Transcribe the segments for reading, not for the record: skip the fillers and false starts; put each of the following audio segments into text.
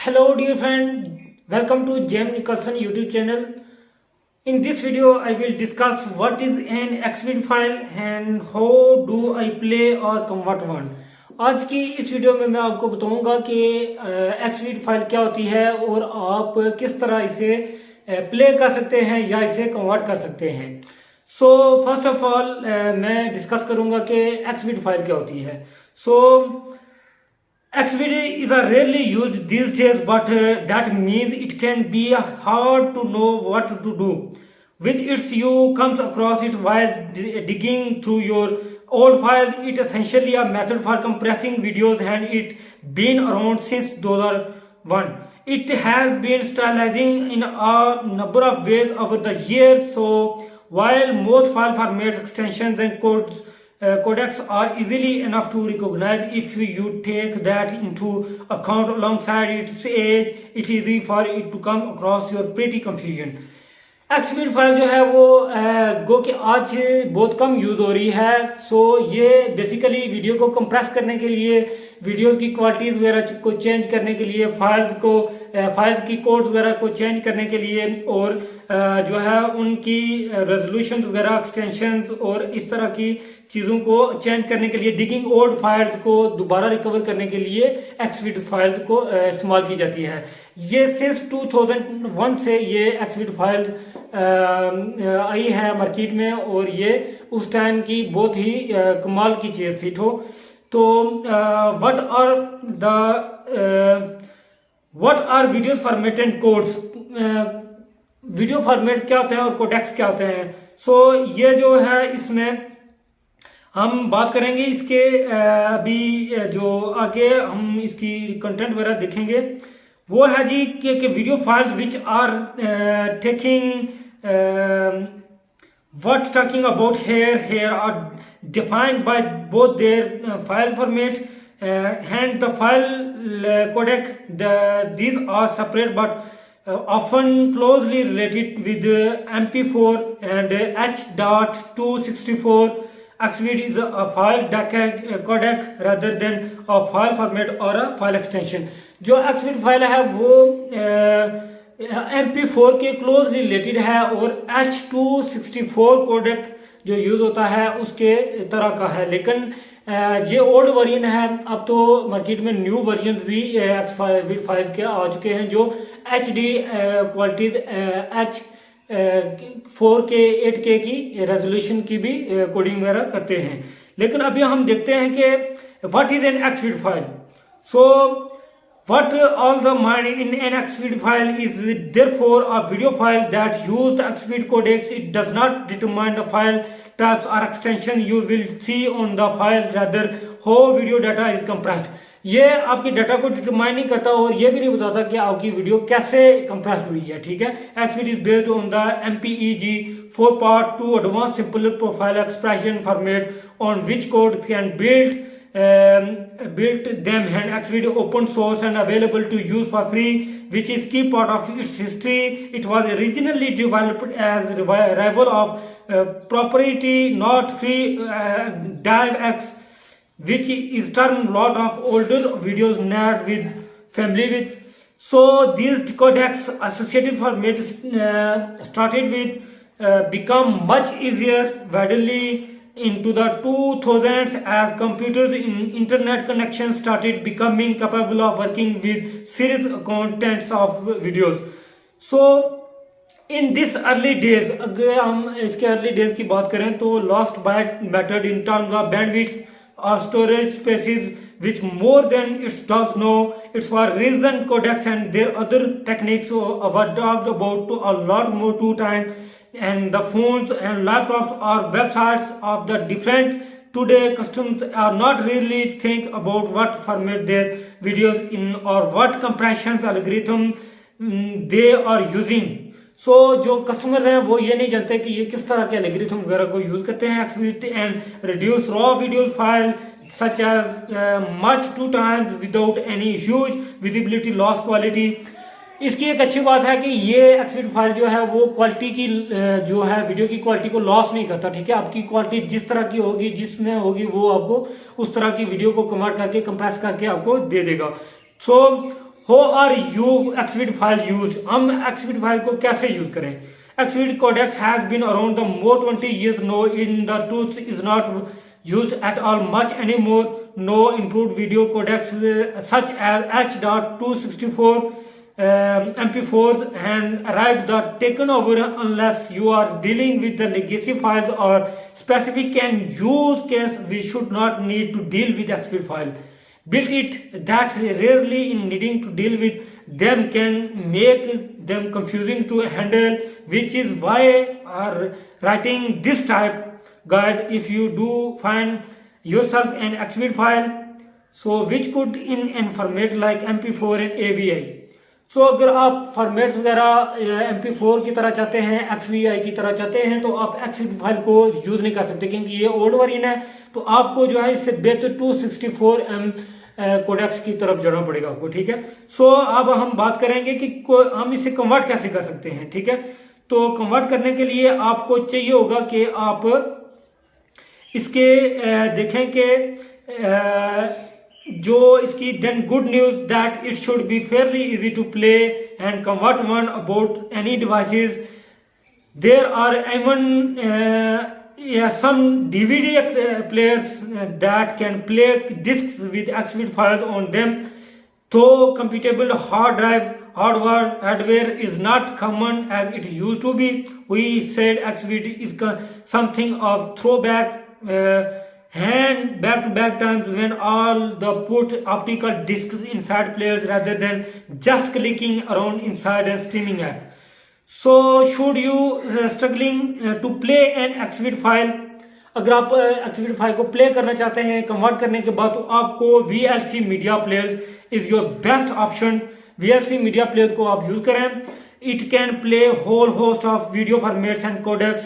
Hello dear friend, welcome to Jem Nicholson YouTube channel. In this video I will discuss what is an Xvid file and how do I play or convert one. आज की इस video में मैं आपको बताऊंगा कि Xvid file क्या होती है और आप किस तरह इसे प्ले कर सकते हैं या इसे कन्वर्ट कर सकते हैं. सो फर्स्ट ऑफ ऑल मैं डिस्कस करूंगा कि Xvid फाइल क्या होती है. Xvid is a rarely used these days, but that means it can be hard to know what to do. With its you comes across it while digging through your old files. It essentially a method for compressing videos and it been around since 2001. It has been stylizing in a number of ways over the years. So while most file formats, extensions and codecs are easily enough to recognize, if you take that into account alongside its age, it's easy for it to come across your pretty confusion. Xvid file जो है वो गो कि आज बहुत कम use हो रही है. ये बेसिकली वीडियो को कंप्रेस करने के लिए, वीडियो की क्वालिटीज वगैरह को चेंज करने के लिए, फाइल्स की कोड वगैरह को चेंज करने के लिए और जो है उनकी रेजोल्यूशन वगैरह, एक्सटेंशंस और इस तरह की चीज़ों को चेंज करने के लिए, डिगिंग ओल्ड फाइल्स को दोबारा रिकवर करने के लिए Xvid फाइल्स को इस्तेमाल की जाती है. ये सिर्फ 2001 से ये Xvid फाइल्स आई है मार्केट में और ये उस टाइम की बहुत ही कमाल की चीज़ थी. What are video format and codes. Video format क्या होते हैं और कोडेक्स क्या होते हैं. ये जो है इसमें हम बात करेंगे इसके अभी जो आगे हम इसकी कंटेंट वगैरह देखेंगे वो है जी कि video files which are talking about here are defined by both their file format and the file codec. These are separate but often closely related with MP4 and H.264. Xvid is a file codec rather than a file format or a file extension. जो Xvid file है वो MP4 के closely related है और H.264 codec जो use होता है उसके तरह का है. लेकिन ये ओल्ड वर्जन है. अब तो मार्केट में न्यू वर्जन भी Xvid फाइल्स के आ चुके हैं जो HD क्वालिटीज H4K 8K की रेजोल्यूशन की भी कोडिंग वगैरह करते हैं. लेकिन अभी हम देखते हैं कि what is an Xvid file. What all the mind in an Xvid file is therefore a video file that uses the Xvid codecs. It does not determine the file types or extension you will see on the file, rather how video data is compressed. ये आपकी data को determine नहीं करता और ये भी नहीं बताता कि आपकी वीडियो कैसे कंप्रेस हुई है. ठीक है. Xvid is based on the MPEG 4.2 advanced simple profile expression format on which code can built them, and Xvid open source and available to use for free, which is key part of its history. It was originally developed as a rival of proprietary not free DivX, which is termed lot of older videos not with family with. These codecs associated format started with become much easier widely into the 2000s as computers in internet connection started becoming capable of working with series contents of videos. In this early days, अगर हम इसके early days की बात करें तो lost byte method in terms of bandwidth or storage spaces which more than it does know. It's for reason codecs and their other techniques were talked about to a lot more to time. And the phones and laptops or websites of the different today customers are not really think about what format their videos in or what compression algorithm they are using. जो customer हैं वो ये नहीं जानते कि ये किस तरह के एल्गोरिथम वगैरह को यूज करते हैं. Xvid and reduce raw video file such as much 2 times without any huge visibility loss quality. इसकी एक अच्छी बात है कि ये Xvid फाइल जो है वो क्वालिटी की जो है वीडियो की क्वालिटी को लॉस नहीं करता. ठीक है. आपकी क्वालिटी जिस तरह की होगी, जिसमें होगी, वो आपको उस तरह की वीडियो को कन्वर्ट करके कंप्रेस करके आपको दे देगा. How are you Xvid file use, हम एक्सविड फाइल को कैसे यूज करें। Xvid codecs has been around the more 20 years no in the truth is not used at all much anymore. No improved video codecs such as H.264 MP4s and arrived the taken over unless you are dealing with the legacy files or specific and use case. We should not need to deal with XFID file. Built it that rarely in needing to deal with them can make them confusing to handle, which is why are writing this type guide. If you do find yourself an XFID file so which could in format like MP4 and AVI, सो अगर आप formats वगैरह MP4 की तरह चाहते हैं, XVI की तरह चाहते हैं, तो आप XFID फाइल को यूज नहीं कर सकते क्योंकि ये ओल्ड वर्जन है। तो आपको जो है इससे बेहतर 264M कोडेक्स की तरफ जाना पड़ेगा आपको, ठीक है। सो अब हम बात करेंगे कि हम इसे कन्वर्ट कैसे कर सकते हैं, ठीक है। तो कन्वर्ट करने के लिए आपको चाहिए होगा कि आप इसके देखें कि जो इसकी then good news that it should be fairly easy to play and convert one about any devices. There are even some DVD players that can play discs with XFID files on them, though compatible hardware is not common as it used to be. We said XFID is something of throwback hand back-to-back times when all the put optical discs inside players rather than just clicking around inside a streaming app. So should you struggling to play an XFID file, अगर आप XFID file को play करना चाहते हैं convert करने के बाद, तो आपको VLC media player is your best option. VLC media player को आप यूज करें। It can play whole host of video formats and codecs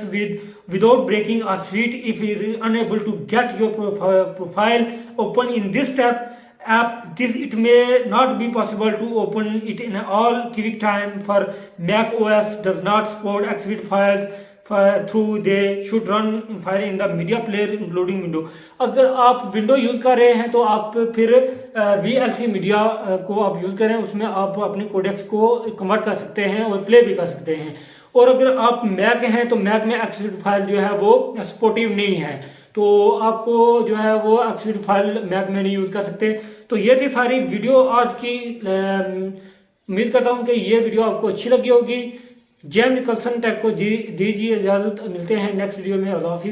without breaking a sweat. If you are unable to get your profile open in this app, it may not be possible to open it in all quick time. For Mac OS does not support XFID files through they should run file in the media player including window. अगर आप window use कर रहे हैं तो आप फिर VLC media को आप यूज करें, उसमें आप अपने कोडेक्स को कन्वर्ट कर सकते हैं और प्ले भी कर सकते हैं। और अगर आप मैक हैं तो मैक में XFID फाइल जो है वो सपोर्टिव नहीं है, तो आपको जो है वो XFID फाइल मैक में नहीं यूज कर सकते। तो ये थी सारी वीडियो आज की। उम्मीद करता हूँ कि ये वीडियो आपको अच्छी लगी होगी। जेम निकलसन टेक को दीजिए इजाजत, मिलते हैं नेक्स्ट वीडियो में। अल्लाह हाफिज।